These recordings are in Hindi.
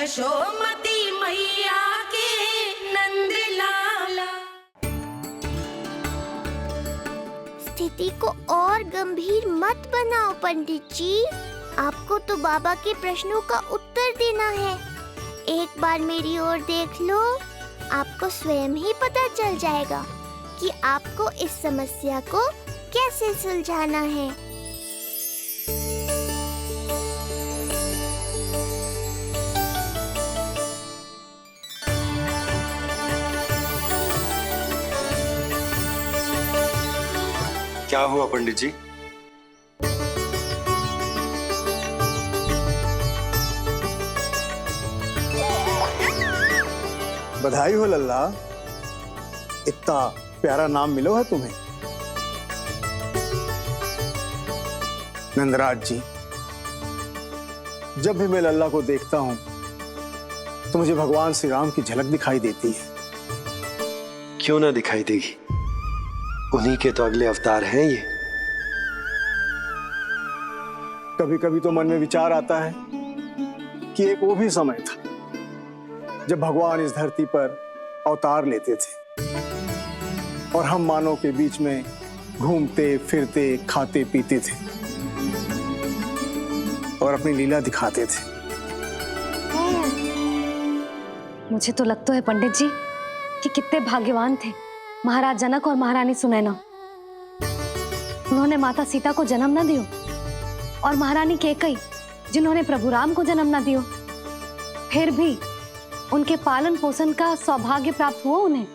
यशोमती मैया के नंद लाला। स्थिति को और गंभीर मत बनाओ पंडित जी। आपको तो बाबा के प्रश्नों का उत्तर देना है। एक बार मेरी ओर देख लो, आपको स्वयं ही पता चल जाएगा कि आपको इस समस्या को कैसे सुलझाना है। क्या हुआ पंडित जी? बधाई हो लल्ला, इतना प्यारा नाम मिलो है तुम्हें। नंदराज जी, जब भी मैं लल्ला को देखता हूं तो मुझे भगवान श्री राम की झलक दिखाई देती है। क्यों ना दिखाई देगी, उन्हीं के तो अगले अवतार हैं ये। कभी कभी तो मन में विचार आता है कि एक वो भी समय था जब भगवान इस धरती पर अवतार लेते थे और हम मानव के बीच में घूमते फिरते खाते पीते थे और अपनी लीला दिखाते थे। मुझे तो लगता है पंडित जी कि कितने भाग्यवान थे महाराज जनक और महारानी सुनैना। उन्होंने माता सीता को जन्म न दियो और महारानी कैकेयी जिन्होंने प्रभु राम को जन्म न दियो, फिर भी उनके पालन पोषण का सौभाग्य प्राप्त हुआ उन्हें।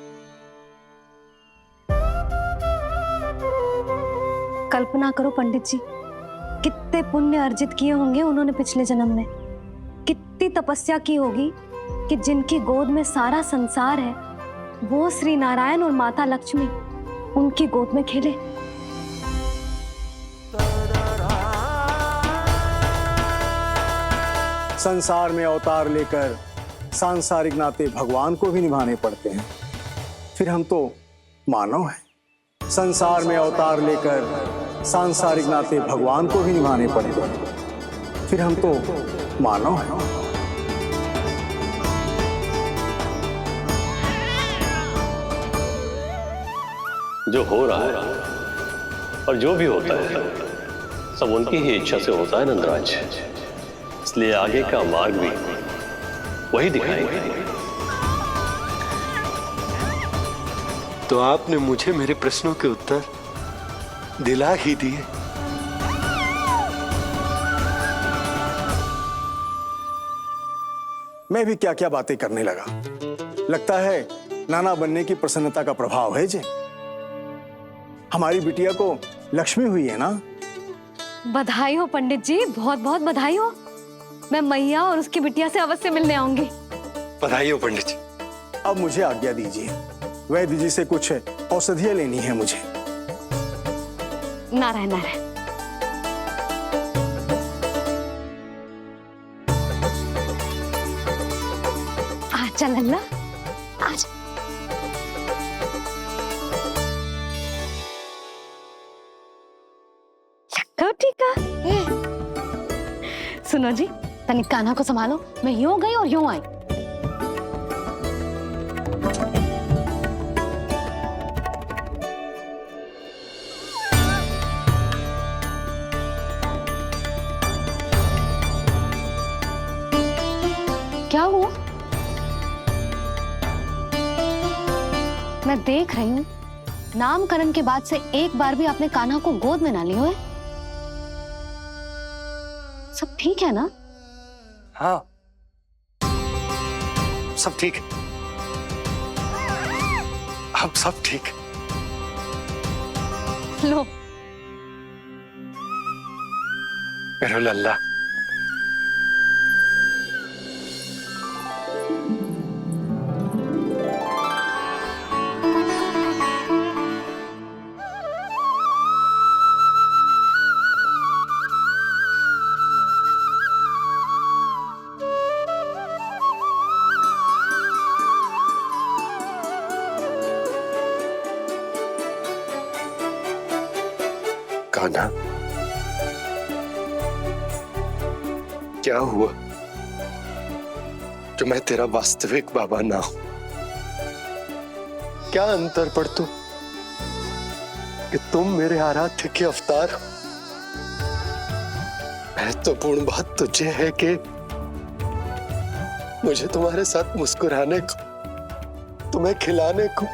कल्पना करो पंडित जी, कितने पुण्य अर्जित किए होंगे उन्होंने पिछले जन्म में। कितनी तपस्या की होगी कि जिनकी गोद में सारा संसार है वो श्री नारायण और माता लक्ष्मी उनकी गोद में खेले। संसार में अवतार लेकर सांसारिक नाते भगवान को भी निभाने पड़ते हैं, फिर हम तो मानव हैं। संसार में अवतार लेकर सांसारिक नाते भगवान को भी निभाने पड़ते हैं, फिर हम तो मानव हैं। जो हो रहा है और जो भी होता है सब उनकी ही इच्छा से होता है नंदराज, इसलिए आगे का मार्ग भी वही दिखाएंगे। तो आपने मुझे मेरे प्रश्नों के उत्तर दिला ही दिए। मैं भी क्या क्या बातें करने लगा। लगता है नाना बनने की प्रसन्नता का प्रभाव है जी। हमारी बिटिया को लक्ष्मी हुई है ना। बधाई हो पंडित जी, बहुत बहुत बधाई हो। मैं मैया और उसकी बिटिया से अवश्य मिलने आऊंगी। बधाई हो पंडित जी। अब मुझे आज्ञा दीजिए, वैद्य जी से कुछ औषधियां लेनी है मुझे। नारायण नारायण। आजा लल्ला, आजा। ठीक है। सुनो जी, तनिक कान्हा को संभालो, मैं यूं गई और यूं आई। क्या हुआ? मैं देख रही हूं नामकरण के बाद से एक बार भी आपने कान्हा को गोद में ना लियो है। सब ठीक है ना? हाँ, सब ठीक है। अब सब ठीक। लो मेरा लल्ला। कान्हा, क्या हुआ? जो मैं तेरा वास्तविक बाबा ना हूं। क्या अंतर पड़तू कि तुम मेरे आराध्य के अवतार हो। महत्वपूर्ण बात तो ये है कि मुझे तुम्हारे साथ मुस्कुराने को, तुम्हें खिलाने को,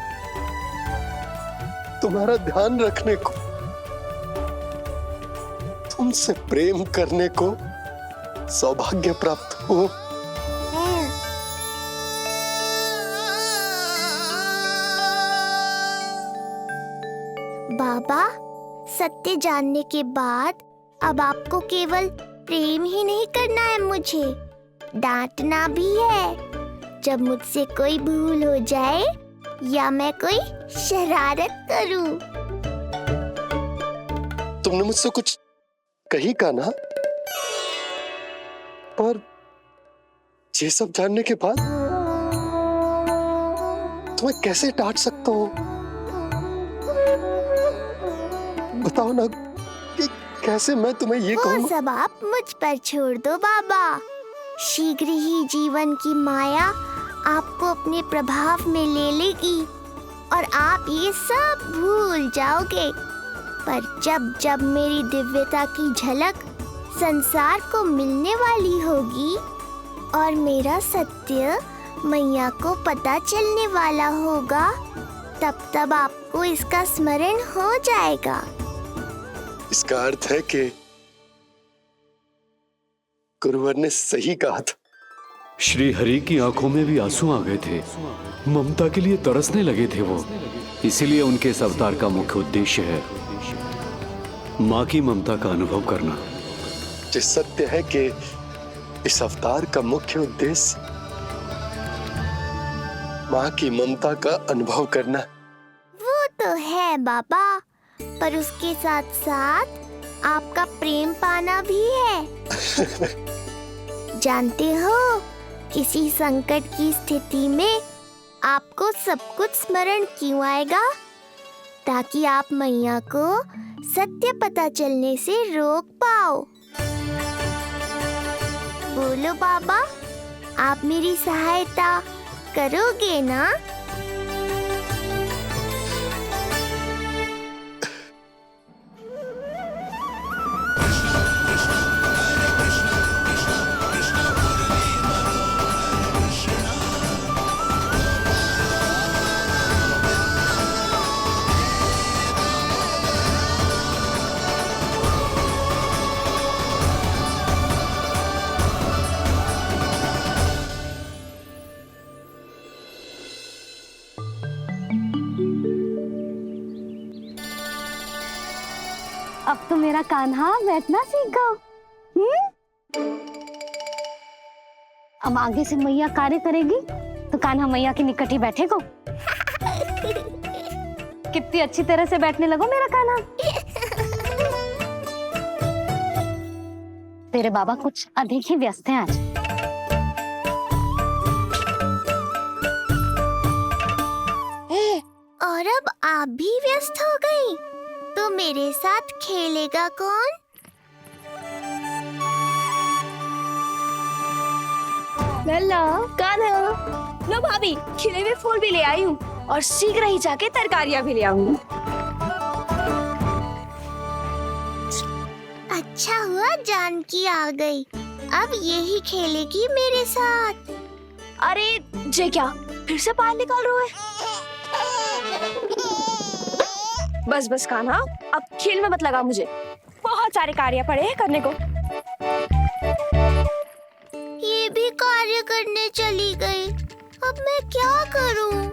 तुम्हारा ध्यान रखने को, तुमसे प्रेम करने को सौभाग्य प्राप्त हो। बाबा, सत्य जानने के बाद अब आपको केवल प्रेम ही नहीं करना है, मुझे डांटना भी है जब मुझसे कोई भूल हो जाए या मैं कोई शरारत करूं। तुमने मुझसे कुछ कही का ना, पर ये सब जानने के बाद तुम्हें कैसे डांट सकता हूं? बताओ ना कि कैसे मैं तुम्हें ये वो कहूं। सब आप मुझ पर छोड़ दो बाबा। शीघ्र ही जीवन की माया आपको अपने प्रभाव में ले लेगी और आप ये सब भूल जाओगे। पर जब जब मेरी दिव्यता की झलक संसार को मिलने वाली होगी और मेरा सत्य मैया को पता चलने वाला होगा, तब तब आपको इसका स्मरण हो जाएगा। इसका अर्थ है कि गुरुवर ने सही कहा था। श्री हरि की आंखों में भी आंसू आ गए थे। ममता के लिए तरसने लगे थे वो। इसीलिए उनके इस अवतार का मुख्य उद्देश्य है माँ की ममता का अनुभव करना। जो सत्य है कि इस अवतार का मुख्य उद्देश्य माँ की ममता का अनुभव करना। वो तो है बाबा, पर उसके साथ साथ आपका प्रेम पाना भी है। जानते हो, किसी संकट की स्थिति में आपको सब कुछ स्मरण क्यों आएगा? ताकि आप मैया को सत्य पता चलने से रोक पाओ। बोलो बाबा, आप मेरी सहायता करोगे ना? अब तो मेरा कान्हा बैठना सीख गया। अब आगे से मैया कार्य करेगी तो कान्हा मैया के निकट ही बैठेगा। कितनी अच्छी तरह से बैठने लगो मेरा कान्हा। तेरे बाबा कुछ अधिक ही व्यस्त हैं आज। और अब आप भी व्यस्त हो गई, तो मेरे साथ खेलेगा कौन? लल्ला, कान्हा, लो भाभी, खिले हुए फूल भी ले आई हूँ और शीघ्र ही जाके तरकारियाँ भी ले आऊंगी। अच्छा हुआ जानकी आ गई, अब यही खेलेगी मेरे साथ। अरे जे क्या, फिर से पानी निकाल रहे हो? बस बस कान्हा, अब खेल में मत लगा मुझे। बहुत सारे कार्य पड़े हैं करने को। ये भी कार्य करने चली गई, अब मैं क्या करूं?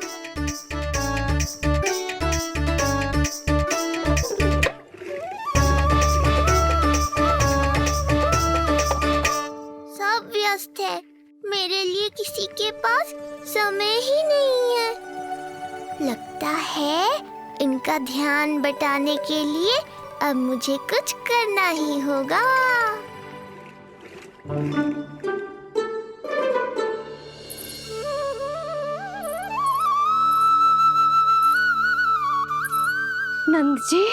सब व्यस्त है, मेरे लिए किसी के पास समय ही नहीं है। लगता है इनका ध्यान बटाने के लिए अब मुझे कुछ करना ही होगा। नंद जी,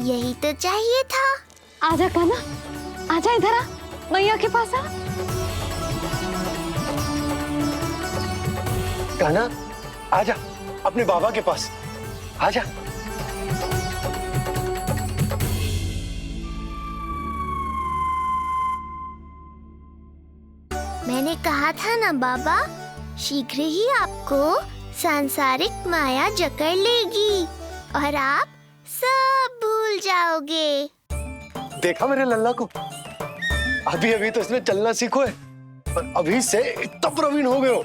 यही तो चाहिए था। आजा कान्हा, आजा इधर आ, मैया के पास आ। कान्हा, आजा अपने बाबा के पास, आजा। मैंने कहा था ना बाबा, शीघ्र ही आपको सांसारिक माया जकड़ लेगी और आप सब भूल जाओगे। देखा मेरे लल्ला को, अभी अभी तो इसने चलना सीखो है और अभी से इतना प्रवीण हो गए हो।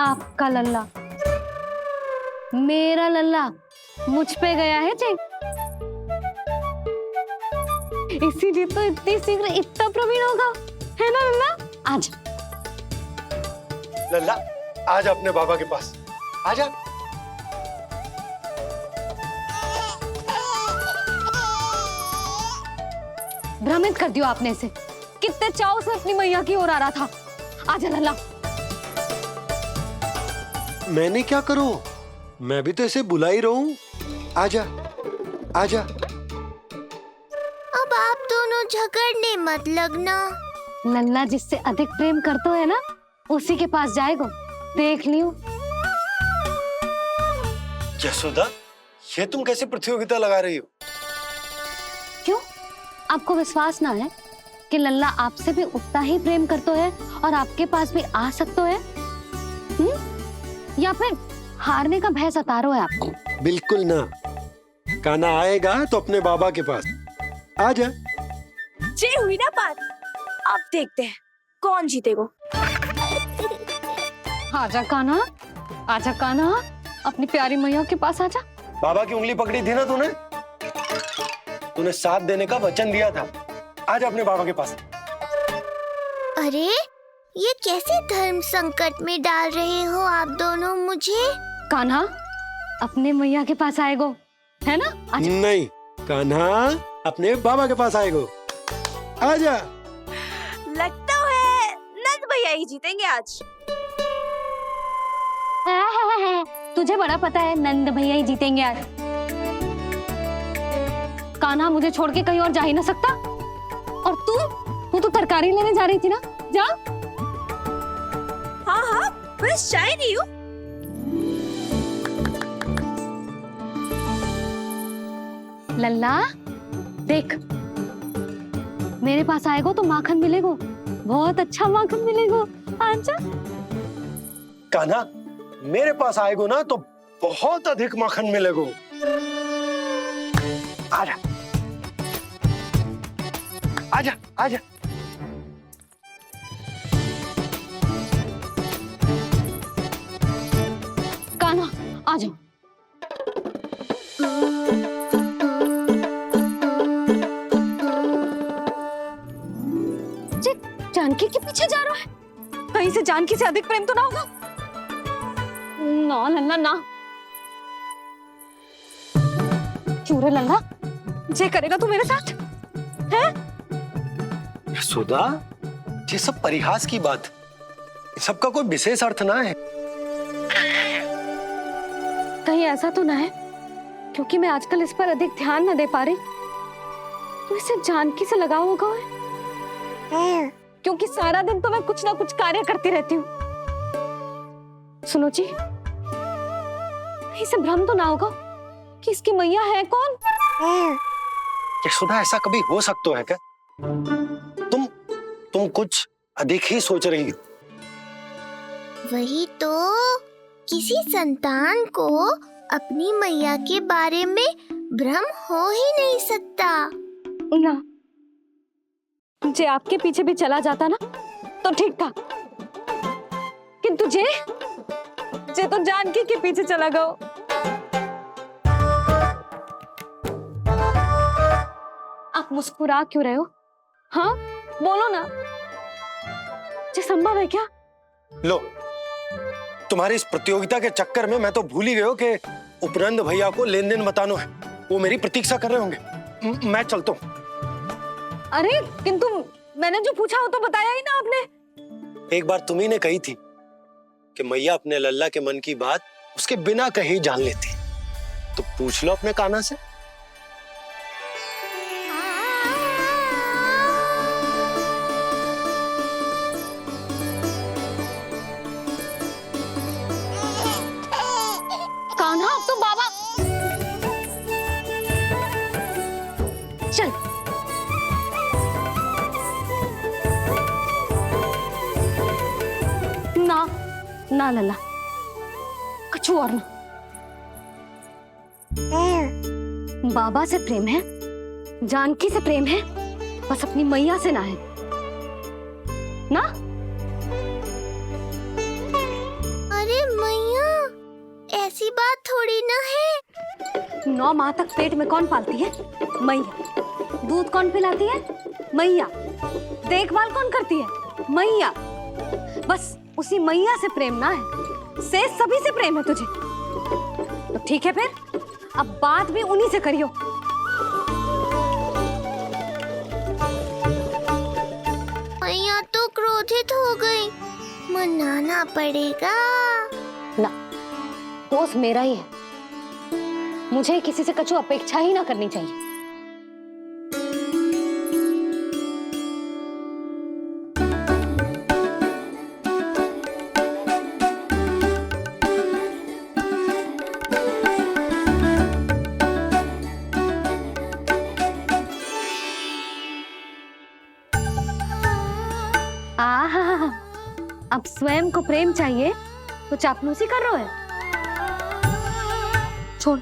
आपका लल्ला, मेरा लल्ला मुझ पे गया है जी, इसीलिए तो इतनी शीघ्र इतना प्रवीण होगा, है ना लल्ला? आजा लल्ला, आजा अपने बाबा के पास, आजा। भ्रमित कर दियो आपने इसे, कितने चाव से अपनी मैया की ओर आ रहा था। आजा लल्ला। मैंने क्या करूं, मैं भी तो इसे बुला ही रहा हूं। आजा, आजा। अब आप दोनों झगड़ने मत लगना। लल्ला जिससे अधिक प्रेम करते है ना, उसी के पास जाएगा, देख लियो। यशोदा, ये तुम कैसे प्रतियोगिता लगा रही हो? क्यों, आपको विश्वास ना है कि लल्ला आपसे भी उतना ही प्रेम करता है और आपके पास भी आ सकता है? या फिर हारने का भय सता रहा है आपको? बिल्कुल ना, कान्हा आएगा तो अपने बाबा के पास, आजा। जे हुई ना बात, अब देखते हैं कौन जीतेगा। आजा कान्हा, आजा कान्हा, अपनी प्यारी मैया के पास आजा। बाबा की उंगली पकड़ी थी ना तूने साथ देने का वचन दिया था। आजा अपने बाबा के पास। अरे, ये कैसे धर्म संकट में डाल रहे हो आप दोनों मुझे? कान्हा अपने मैया के पास आएगो, है ना? आजा। नहीं, कान्हा अपने बाबा के पास आएगो, आजा। लगता है नंद भैया ही जीतेंगे आज। तुझे बड़ा पता है नंद भैया ही जीतेंगे आज। कान्हा मुझे छोड़ के कहीं और जा ही ना सकता। और तू तो तरकारी लेने जा रही थी ना, जा। हाँ हाँ, बस जा ही रही हूँ। लल्ला देख, मेरे पास आएगो तो माखन मिलेगो, बहुत अच्छा माखन मिलेगो। आजा। कान्हा मेरे पास आएगो ना तो बहुत अधिक माखन मिलेगो, आजा, आजा, आजा। कान्हा आ जाओ। जानकी के पीछे जा रहा है, कहीं से जानकी से अधिक प्रेम तो ना होगा? ना लल्ला ना। क्यों रे लल्ला, जे करेगा तू मेरे साथ है? यशोदा, ये सब परिहास की बात, सबका कोई विशेष अर्थ ना है। कहीं ऐसा तो ना है क्योंकि मैं आजकल इस पर अधिक ध्यान न दे पा रही तो इसे जानकी से लगाव होगा है? क्योंकि सारा दिन तो मैं कुछ ना कुछ कार्य करती रहती हूँ। सुनो जी, इसे भ्रम तो ना होगा कि इसकी मैया है कौन? यशोदा, ऐसा कभी हो सकता है क्या? तुम कुछ अधिक ही सोच रही हो। वही तो, किसी संतान को अपनी मैया के बारे में भ्रम हो ही नहीं सकता। ना, जे आपके पीछे भी चला जाता ना तो ठीक था, किंतु जे तो जानकी के पीछे चला गया। आप मुस्कुरा क्यों रहे हो? हाँ बोलो ना, ये संभव है क्या? लो, तुम्हारी इस प्रतियोगिता के चक्कर में मैं तो भूल ही गया कि उपनंद भैया को लेन देन बताना है। वो मेरी प्रतीक्षा कर रहे होंगे। मैं चलता हूँ। अरे किंतु मैंने जो पूछा वो तो बताया ही ना आपने। एक बार तुम्ही ने कही थी कि मैया अपने लल्ला के मन की बात उसके बिना कहीं जान लेती, तो पूछ लो अपने कान्हा से। ना लल्ला, कछु और ना। बाबा से प्रेम है, जानकी से प्रेम है, बस अपनी मैया से ना है ना। अरे मैया, ऐसी बात थोड़ी ना है। 9 माह तक पेट में कौन पालती है? मैया। दूध कौन पिलाती है? मैया। देखभाल कौन करती है? मैया। बस उसी मैया से प्रेम ना है, से सभी से प्रेम है तुझे। तो ठीक है फिर, अब बात भी उन्हीं से करियो। मैया तो क्रोधित हो गई, मनाना पड़ेगा। ना, दोस्त मेरा ही है, मुझे किसी से कछु अपेक्षा ही ना करनी चाहिए। आहा, अब स्वयं को प्रेम चाहिए तो चापलूसी कर रहे हो? छोड़।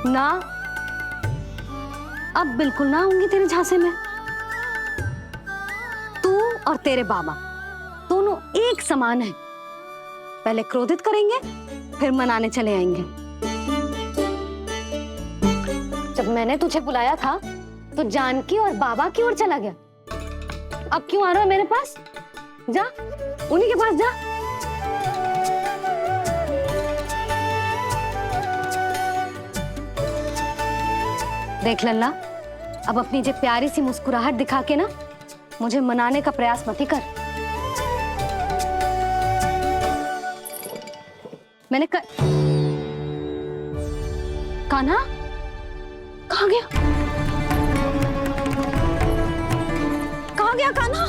ना, अब बिल्कुल ना आऊंगी तेरे झांसे में। तू और तेरे बाबा दोनों एक समान हैं। पहले क्रोधित करेंगे, फिर मनाने चले आएंगे। जब मैंने तुझे बुलाया था तो जानकी और बाबा की ओर चला गया। अब क्यों आ रहा है मेरे पास? जा, उन्हीं के पास जा। देख लल्ला, अब अपनी जे प्यारी सी मुस्कुराहट दिखा के ना मुझे मनाने का प्रयास मत ही कर। मैंने कान्हा कहाँ गया? कहाँ गया कान्हा?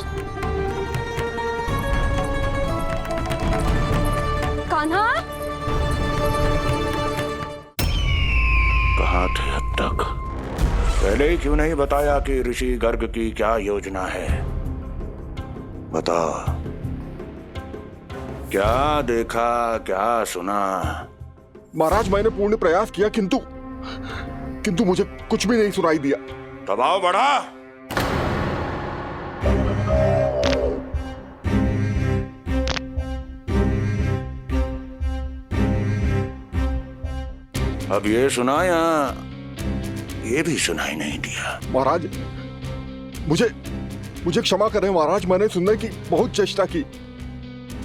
कान्हा कहाँ थे अब तक? पहले ही क्यों नहीं बताया कि ऋषि गर्ग की क्या योजना है? बता, क्या देखा, क्या सुना? महाराज, मैंने पूर्ण प्रयास किया किंतु मुझे कुछ भी नहीं सुनाई दिया। दबाव बढ़ा। अब ये सुना या ये भी सुनाई नहीं दिया? महाराज, मुझे क्षमा करें महाराज, मैंने सुनने की बहुत चेष्टा की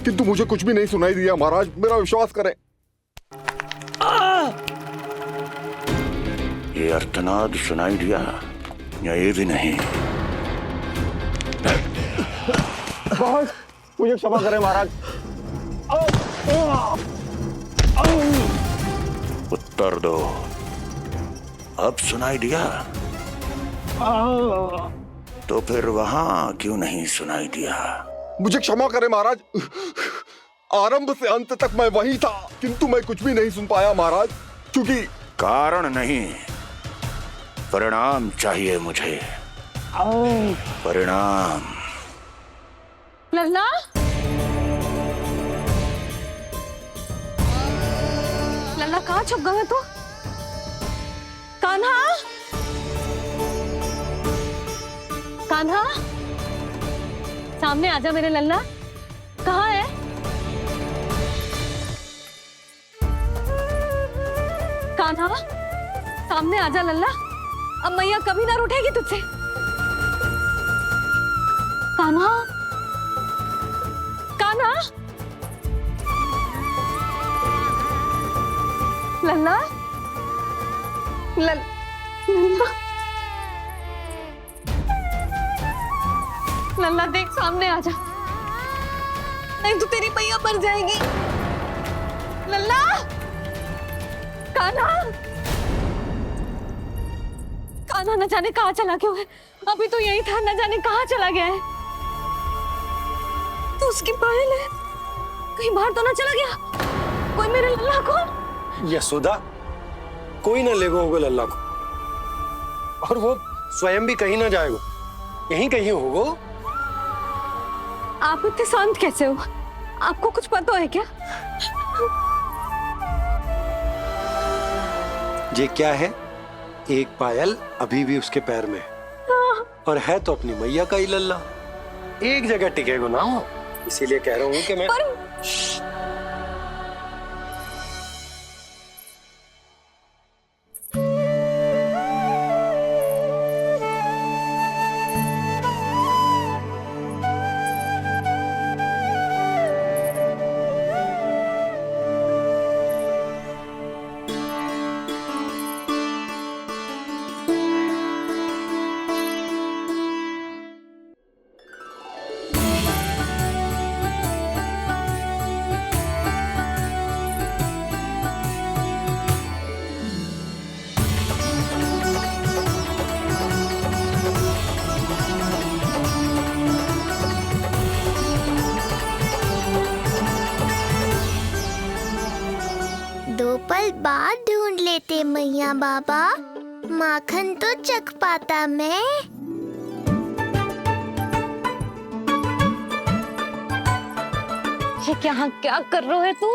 किंतु मुझे कुछ भी नहीं सुनाई दिया। महाराज, मेरा विश्वास करें। ये अर्थनाद सुनाई दिया या ये भी नहीं? महाराज, मुझे क्षमा करें महाराज। उत्तर दो, अब सुनाई दिया? तो फिर वहां क्यों नहीं सुनाई दिया? मुझे क्षमा करें महाराज, आरंभ से अंत तक मैं वहीं था किंतु मैं कुछ भी नहीं सुन पाया महाराज, क्योंकि कारण नहीं, परिणाम चाहिए मुझे। परिणाम। लल्ला, लल्ला कहाँ छुप गए तू? कान्हा, कान्हा, सामने आजा मेरे लल्ला। कहाँ है? कान्हा, सामने आजा लल्ला। अब मैया कभी ना रूठेगी तुझसे। कान्हा, कान्हा, लल्ला, लल्ला, लल्ला देख, सामने आ जा, नहीं तो तेरी मैया मर जाएगी। लल्ला, कान्हा, कान्हा न जाने कहाँ चला गया है। अभी तो यही था, न जाने कहाँ चला गया है। तो उसकी पायल है, कहीं बाहर तो ना चला गया? कोई मेरे लल्ला को। यशोदा, कोई ना लेगो होगा लल्ला को, और वो स्वयं भी कहीं ना जाएगो, यहीं कहीं होगो। आप इतने शांत कैसे हो? आपको कुछ पता है क्या? ये क्या है? एक पायल अभी भी उसके पैर में है, और है तो अपनी मैया का ही लल्ला, एक जगह टिकेगो ना हो, इसीलिए कह रहा हूँ कि मैं दो पल बाद ढूंढ लेते मैया बाबा, माखन तो चख पाता मैं। ये क्या कर रहे है तू?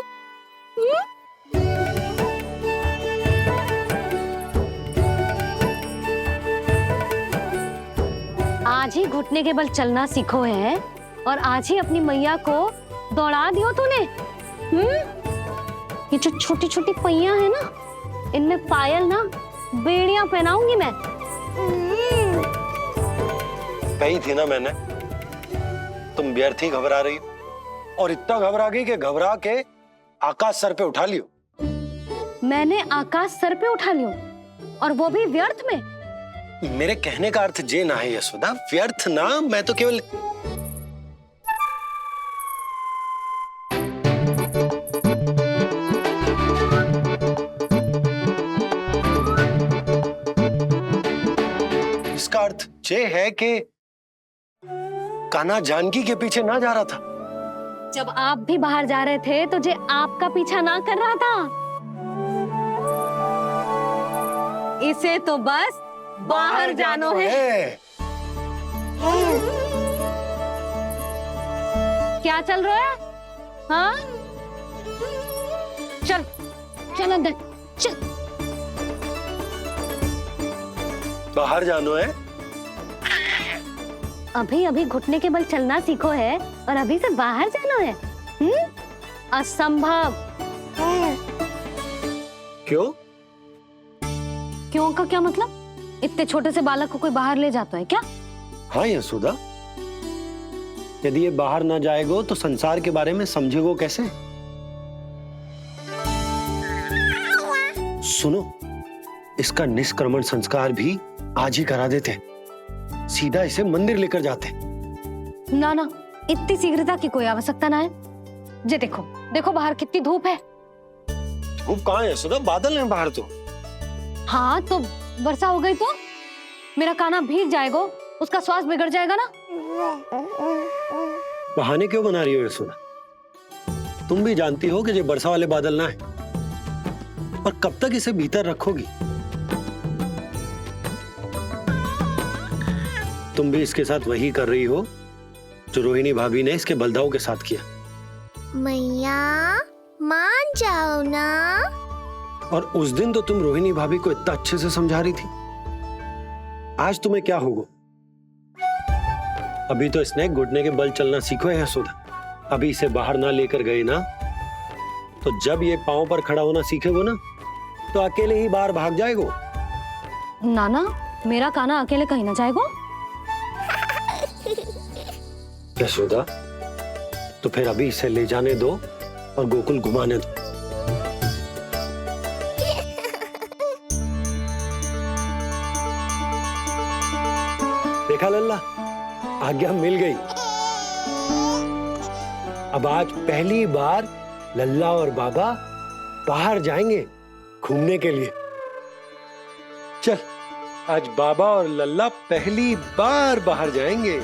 आज ही घुटने के बल चलना सीखो है, और आज ही अपनी मैया को दौड़ा दियो तूने। ये जो छोटी छोटी पहिया है ना, इनमें पायल ना बेड़ियां पहनाऊंगी मैं। कही थी ना मैंने, तुम व्यर्थ ही घबरा रही हो, और इतना घबरा गई कि घबरा के आकाश सर पे उठा लियो। मैंने आकाश सर पे उठा लियो, और वो भी व्यर्थ में। मेरे कहने का अर्थ जे ना है यशोदा, व्यर्थ ना, मैं तो केवल इसका अर्थ जे है कि कान्हा जानकी के पीछे ना जा रहा था। जब आप भी बाहर जा रहे थे तो जे आपका पीछा ना कर रहा था। इसे तो बस बाहर जानो है। क्या चल रहा है? हाँ, चल चल अंदर चल। बाहर जानो है? अभी अभी घुटने के बल चलना सीखो है, और अभी से बाहर जाना है? असंभव। क्यों? क्यों का क्या मतलब? इतने छोटे से बालक को कोई बाहर ले जाता है क्या? हाँ यशोदा, यदि ये बाहर ना जाएगो तो संसार के बारे में समझेगो कैसे? सुनो, इसका निष्क्रमण संस्कार भी आज ही करा देते, सीधा इसे मंदिर लेकर जाते। ना ना, इतनी शीघ्रता की कोई आवश्यकता ना है। जे देखो देखो बाहर कितनी धूप है। धूप कहाँ है यशोदा? बादल हैं बाहर तो। हाँ तो वर्षा हो गई तो मेरा कान्हा भीग जाएगा, उसका स्वास्थ्य बिगड़ जाएगा ना। बहाने क्यों बना रही हो यशोदा? तुम भी जानती हो कि ये वर्षा वाले बादल ना है, और कब तक इसे भीतर रखोगी? तुम भी इसके साथ वही कर रही हो जो रोहिणी भाभी ने इसके बलदाऊ के साथ किया। मैया मान जाओ ना। और उस दिन तो तुम रोहिणी भाभी को इतना अच्छे से समझा रही थी, आज तुम्हें क्या होगा? अभी तो इसने घुटने के बल चलना सीखो है यशोदा। अभी इसे बाहर ना लेकर गए ना, तो जब ये पांव पर खड़ा होना सीखेगो ना, तो अकेले ही बाहर भाग जाएगो। नाना, मेरा कान्हा अकेले कहीं ना जाएगा। यशोदा, तो फिर अभी इसे ले जाने दो और गोकुल घुमाने दो। देखा लल्ला, आज्ञा मिल गई। अब आज पहली बार लल्ला और बाबा बाहर जाएंगे घूमने के लिए। चल, आज बाबा और लल्ला पहली बार बाहर जाएंगे।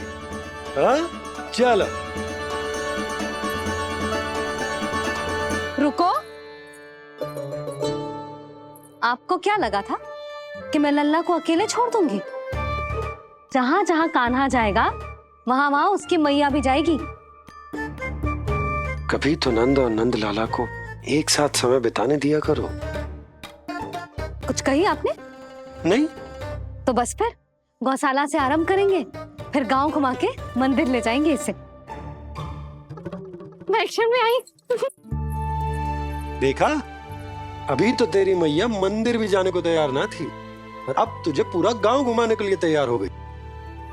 हाँ, चलो। रुको, आपको क्या लगा था कि मैं लल्ला को अकेले छोड़ दूंगी? जहां जहां कान्हा जाएगा वहां वहां उसकी मैया भी जाएगी। कभी तो नंद और नंद लाला को एक साथ समय बिताने दिया करो। कुछ कही आपने? नहीं। तो बस फिर गौशाला से आरंभ करेंगे, फिर गांव घुमा के मंदिर ले जाएंगे इसे। मैं एक्शन में आई। देखा, अभी तो तेरी मैया मंदिर भी जाने को तैयार ना थी, और अब तुझे पूरा गांव घुमाने के लिए तैयार हो गई।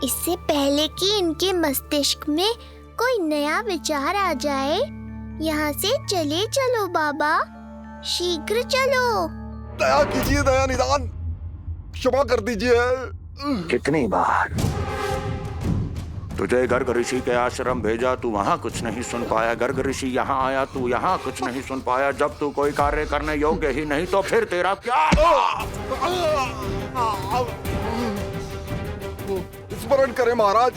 इससे पहले कि इनके मस्तिष्क में कोई नया विचार आ जाए, यहाँ से चले चलो बाबा, शीघ्र चलो। दया कीजिए, दया निदान, क्षमा कर दीजिए। कितनी बार तुझे गर्ग ऋषि के आश्रम भेजा, तू वहां कुछ नहीं सुन पाया। गर्ग ऋषि यहाँ आया, तू यहाँ कुछ नहीं सुन पाया। जब तू कोई कार्य करने योग्य ही नहीं तो फिर तेरा क्या? स्मरण करें महाराज,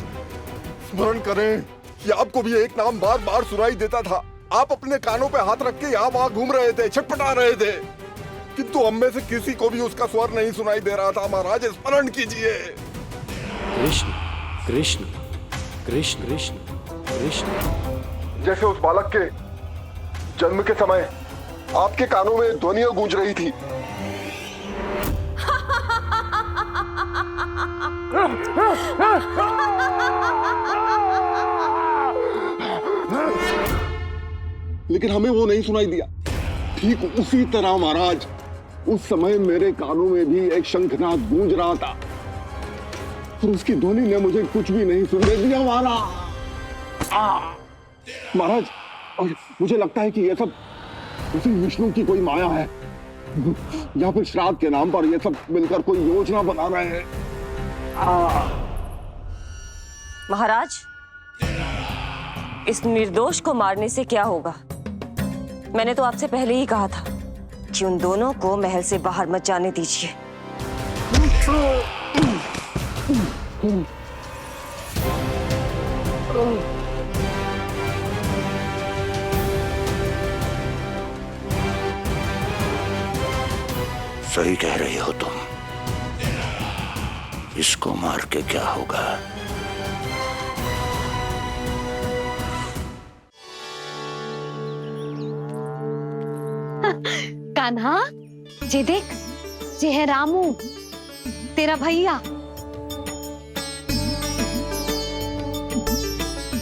स्मरण करें कि आपको भी एक नाम बार बार सुनाई देता था। आप अपने कानों पे हाथ रख के यहाँ वहां घूम रहे थे, छटपटा रहे थे, किंतु हम में से किसी को भी उसका स्वर नहीं सुनाई दे रहा था। महाराज स्मरण कीजिए। कृष्ण कृष्ण कृष्ण कृष्ण कृष्ण। जैसे उस बालक के जन्म के समय आपके कानों में ध्वनियां गूंज रही थी। लेकिन हमें वो नहीं सुनाई दिया। ठीक उसी तरह महाराज, उस समय मेरे कानों में भी एक शंखनाद गूंज रहा था, और उसकी ध्वनि ने मुझे कुछ भी नहीं सुनने दिया। महाराज, और मुझे लगता है कि ये सब उसी विष्णु की कोई माया है, या फिर श्राद्ध के नाम पर ये सब मिलकर कोई योजना बना रहे हैं। महाराज, इस निर्दोष को मारने से क्या होगा? मैंने तो आपसे पहले ही कहा था कि उन दोनों को महल से बाहर मत जाने दीजिए। सही कह रही हो तुम। इसको मार के क्या होगा? कान्हा, ये देख, ये है रामू, तेरा भैया,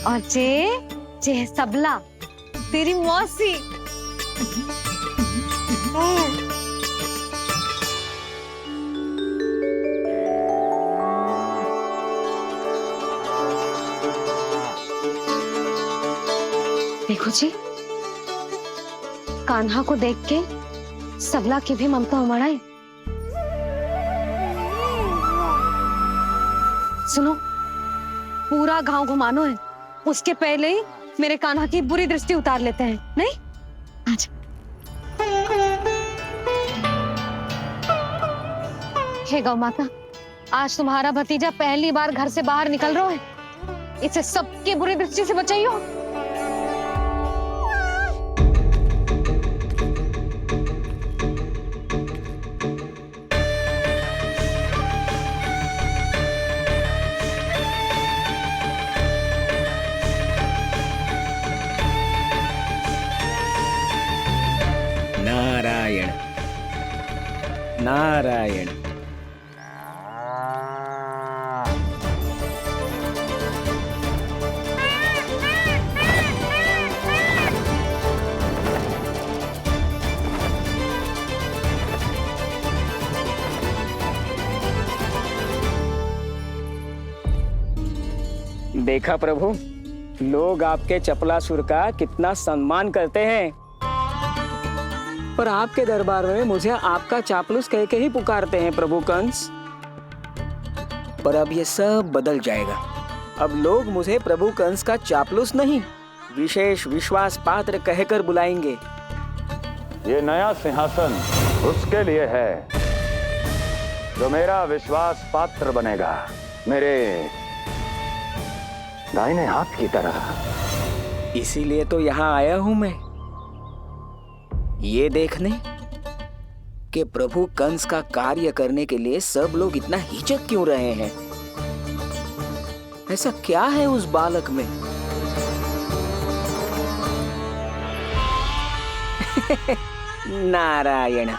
और ये है सबला, तेरी मौसी। देखो जी, कान्हा को देख के सबला की भी ममता उमड़ आई। सुनो, पूरा गांव घुमानो है, उसके पहले ही मेरे कान्हा की बुरी दृष्टि उतार लेते हैं, नहीं? अच्छा। हे गौ माता, आज तुम्हारा भतीजा पहली बार घर से बाहर निकल रहा है, इसे सबकी बुरी दृष्टि से बचाइयो। नारायण नारायण। देखा प्रभु, लोग आपके चपलासुर का कितना सम्मान करते हैं, पर आपके दरबार में मुझे आपका चापलूस कह के ही पुकारते हैं प्रभु कंस। पर अब ये सब बदल जाएगा। अब लोग मुझे प्रभु कंस का चापलूस नहीं, विशेष विश्वास पात्र कहकर बुलाएंगे। ये नया सिंहासन उसके लिए है जो मेरा विश्वास पात्र बनेगा, मेरे दाहिने हाथ की तरह। इसीलिए तो यहाँ आया हूं मैं, ये देखने कि प्रभु कंस का कार्य करने के लिए सब लोग इतना हिचक क्यों रहे हैं? ऐसा क्या है उस बालक में? नारायण।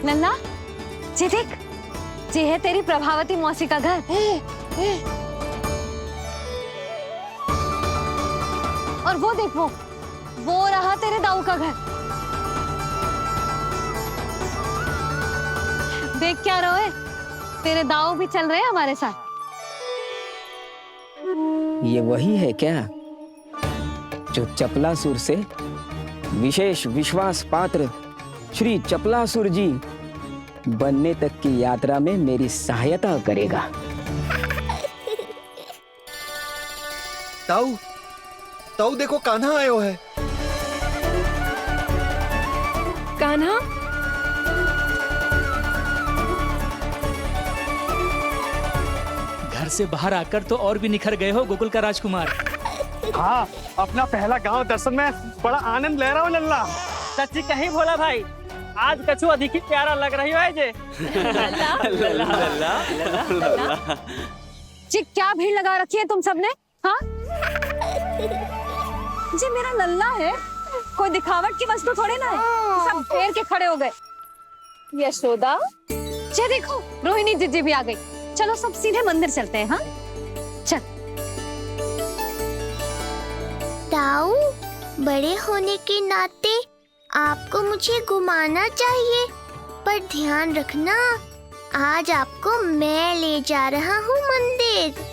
लल्ला, जी देख, जी है तेरी प्रभावती मौसी का घर। और वो देख, वो रहा तेरे दाऊ का घर। देख क्या रोए, तेरे दाऊ भी चल रहे हैं हमारे साथ। ये वही है क्या जो चपलासुर से विशेष विश्वास पात्र श्री चपलासुर जी बनने तक की यात्रा में मेरी सहायता करेगा? ताऊ, ताऊ देखो कान्हा आयो है। कान्हा, घर से बाहर आकर तो और भी निखर गए हो गोकुल का राजकुमार। हाँ, अपना पहला गांव दर्शन में बड़ा आनंद ले रहा हूँ लल्ला। सच्ची कहीं भोला भाई, आज कछु अधिक ही प्यारा लग रही है जे। जी क्या भीड़ लगा रखी है तुम सबने? हाँ जी, मेरा लल्ला है, कोई दिखावट की वस्तु थोड़ी ना है। सब घेर के खड़े हो गए। यशोदा, जी देखो, रोहिणी जीजी भी आ गई। चलो सब सीधे मंदिर चलते हैं। हाँ चल। ताऊ, बड़े होने के नाते आपको मुझे घुमाना चाहिए, पर ध्यान रखना, आज आपको मैं ले जा रहा हूँ मंदिर।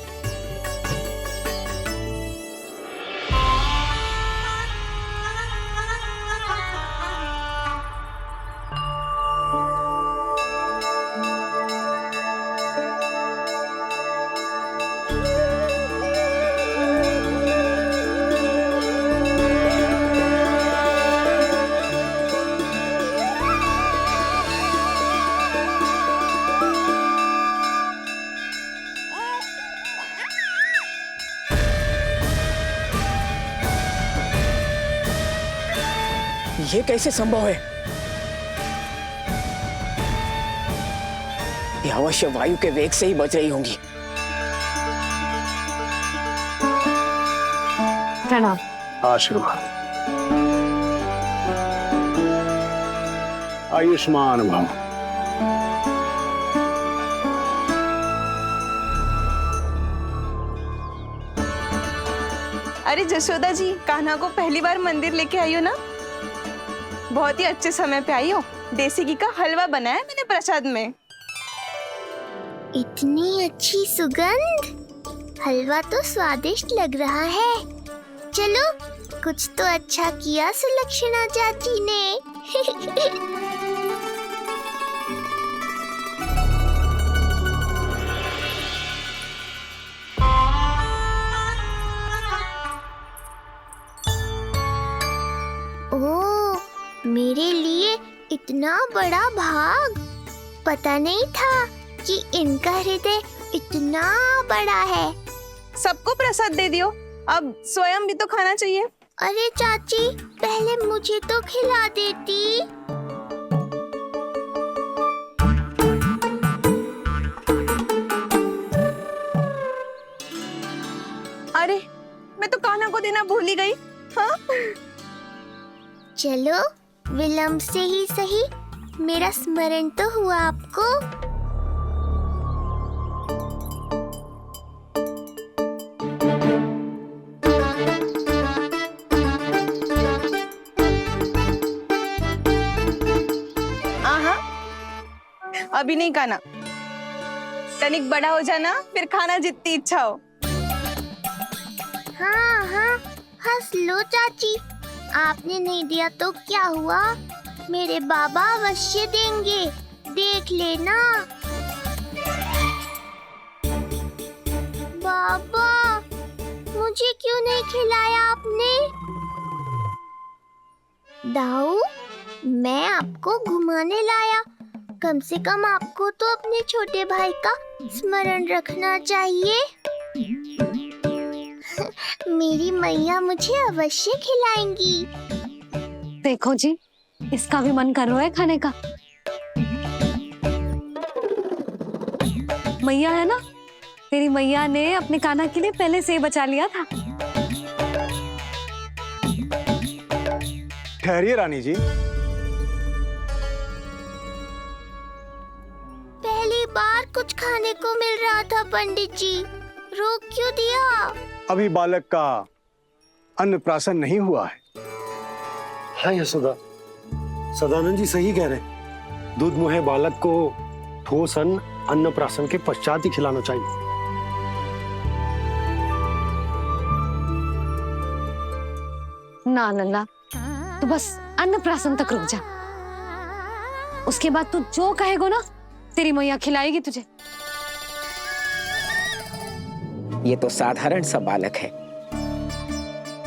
ये कैसे संभव है? ये अवश्य वायु के वेग से ही बच रही होंगी। प्रणाम। आशीर्वाद। आयुष्मान भव। अरे जशोदा जी, कान्हा को पहली बार मंदिर लेके आई हो ना? बहुत ही अच्छे समय पे आई हो। देसी घी का हलवा बनाया मैंने प्रसाद में। इतनी अच्छी सुगंध, हलवा तो स्वादिष्ट लग रहा है। चलो, कुछ तो अच्छा किया सुलक्षणा चाची ने। ओह, मेरे लिए इतना बड़ा भाग। पता नहीं था कि इनका हृदय इतना बड़ा है। सबको प्रसाद दे दियो, अब स्वयं भी तो खाना चाहिए। अरे चाची, पहले मुझे तो खिला देती। अरे, मैं तो कान्हा को देना भूल ही गई। हाँ? चलो, विलंब से ही सही, मेरा स्मरण तो हुआ आपको। अभी नहीं खाना, तनिक बड़ा हो जाना, फिर खाना जितनी इच्छा हो। हाँ हाँ, हंस लो चाची, आपने नहीं दिया तो क्या हुआ, मेरे बाबा अवश्य देंगे, देख लेना। बाबा, मुझे क्यों नहीं खिलाया आपने? दाऊ, मैं आपको घुमाने लाया, कम से कम आपको तो अपने छोटे भाई का स्मरण रखना चाहिए। मेरी मैया मुझे अवश्य खिलाएंगी। देखो जी, इसका भी मन कर रहा है खाने का। मैया है ना, तेरी मैया ने अपने कान्हा के लिए पहले से ही बचा लिया था। ठहरिए रानी जी। पहली बार कुछ खाने को मिल रहा था पंडित जी, रोक क्यों दिया? अभी बालक का अन्नप्राशन नहीं हुआ है। हाँ यशोदा, सदानंद जी सही कह रहे। दूध मुहे बालक को ठोस अन्नप्राशन के पश्चात ही खिलाना चाहिए। ना लल्ला, तू बस अन्नप्राशन तक रुक जा। उसके बाद तू जो कहेगो ना, तेरी मैया खिलाएगी तुझे। ये तो साधारण सा बालक है,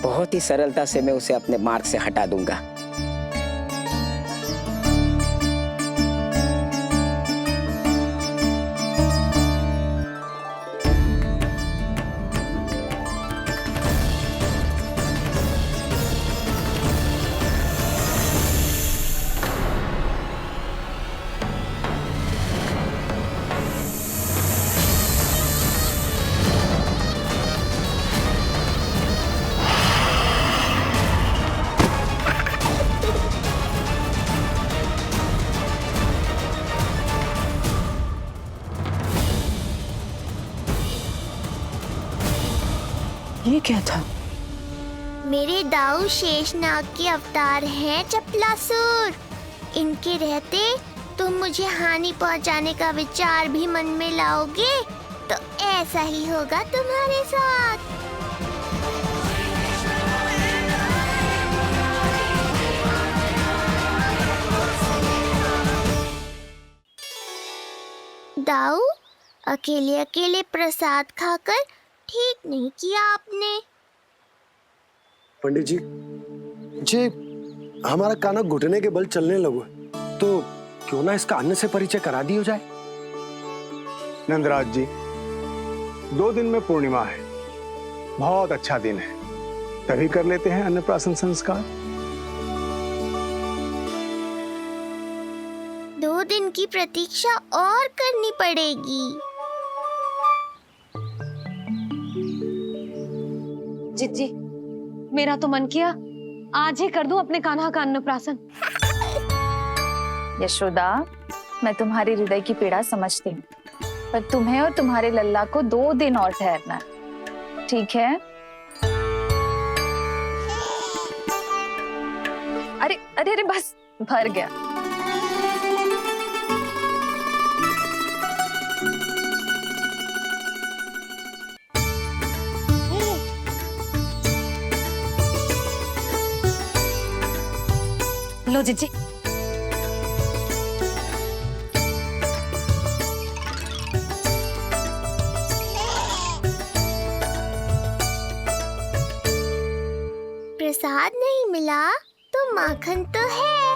बहुत ही सरलता से मैं उसे अपने मार्ग से हटा दूंगा। ये क्या था? मेरे दाऊ शेषनाग के अवतार हैं चपलासुर। इनके रहते तुम मुझे हानि पहुंचाने का विचार भी मन में लाओगे तो ऐसा ही होगा तुम्हारे साथ। दाऊ, अकेले अकेले प्रसाद खाकर ठीक नहीं किया आपने। पंडित जी, जे हमारा कान्हा घुटने के बल चलने लगो है, तो क्यों ना इसका अन्न से परिचय करा दिया जाए। नंदराज जी, 2 दिन में पूर्णिमा है, बहुत अच्छा दिन है, तभी कर लेते हैं अन्नप्राशन संस्कार। 2 दिन की प्रतीक्षा और करनी पड़ेगी। जिज्जी, मेरा तो मन किया आज ही कर दूं अपने कान्हा का अन्नप्राशन। यशोदा, मैं तुम्हारी हृदय की पीड़ा समझती हूँ, पर तुम्हें और तुम्हारे लल्ला को 2 दिन और ठहरना है, ठीक है? अरे अरे अरे, बस भर गया। लो जिज्जी। प्रसाद नहीं मिला तो माखन तो है।